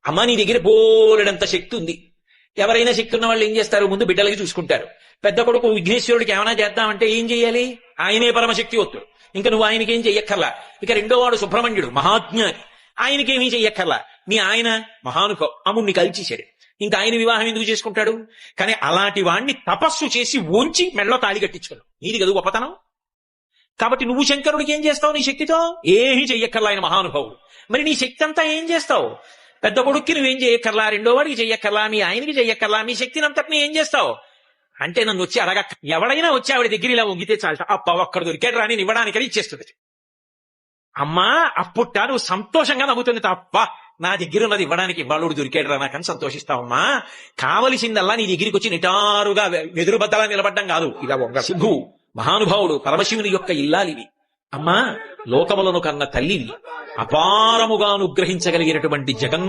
అమ్మ నీ దగ్గర బోలెడంత శక్తి ఉంది. ఎవరైనా శక్తి ఉన్న వాళ్ళు ఏం చేస్తారు, ముందు బిడ్డలకి చూసుకుంటారు. పెద్ద కొడుకు విఘ్నేశ్వరుడికి ఏమైనా చేద్దామంటే ఏం చెయ్యాలి, ఆయనే పరమశక్తివంతుడు, ఇంకా నువ్వు ఆయనకేం చెయ్యక్కర్లా. ఇక రెండో వాడు సుబ్రహ్మణ్యుడు మహాజ్ఞాని, ఆయనకేమీ చెయ్యక్కర్లా. నీ ఆయన మహానుభావు, అమ్ముడిని కలిచేశాడు, ఇంకా ఆయన వివాహం ఎందుకు చేసుకుంటాడు. కానీ అలాంటి వాణ్ణి తపస్సు చేసి ఓంచి మెడలో తాళి కట్టించుకోడు, నీది కదా గొప్పతనం. కాబట్టి నువ్వు శంకరుడికి ఏం చేస్తావు నీ శక్తితో, ఏమీ చెయ్యక్కర్లా, ఆయన మహానుభావుడు. మరి నీ శక్తి అంతా ఏం చేస్తావు, పెద్ద కొడుక్కి నువ్వేం చెయ్యక్కర్లా, రెండో వాడికి చెయ్యక్కర్లా, మీ ఆయనకి చెయ్యక్కర్లా, మీ శక్తిని అంతటిని ఏం చేస్తావు అంటే నన్ను వచ్చి అడగక్క. ఎవడైనా వచ్చి ఆవిడ దగ్గర ఇలా వంగితే చాలట, అప్ప ఒక్కడ దొరికాడు రాని ఇవ్వడానికని ఇచ్చేస్తుంది. అమ్మా అప్పుట నువ్వు సంతోషంగా నవ్వుతుంది తప్ప, నా దగ్గర ఉన్నది ఇవ్వడానికి ఇవాళుడు దొరికాడు రా నాకని సంతోషిస్తావమ్మా. కావలసిందల్లా నీ దగ్గరికి వచ్చి నిటారుగా వెదురు బద్దలా నిలబడ్డం కాదు, ఇలా ఒక సిద్ధు మహానుభావుడు పరమశివుని యొక్క ఇల్లాలివి. అమ్మా లోకములను కన్న తల్లివి, అపారముగా అనుగ్రహించగలిగినటువంటి జగన్మ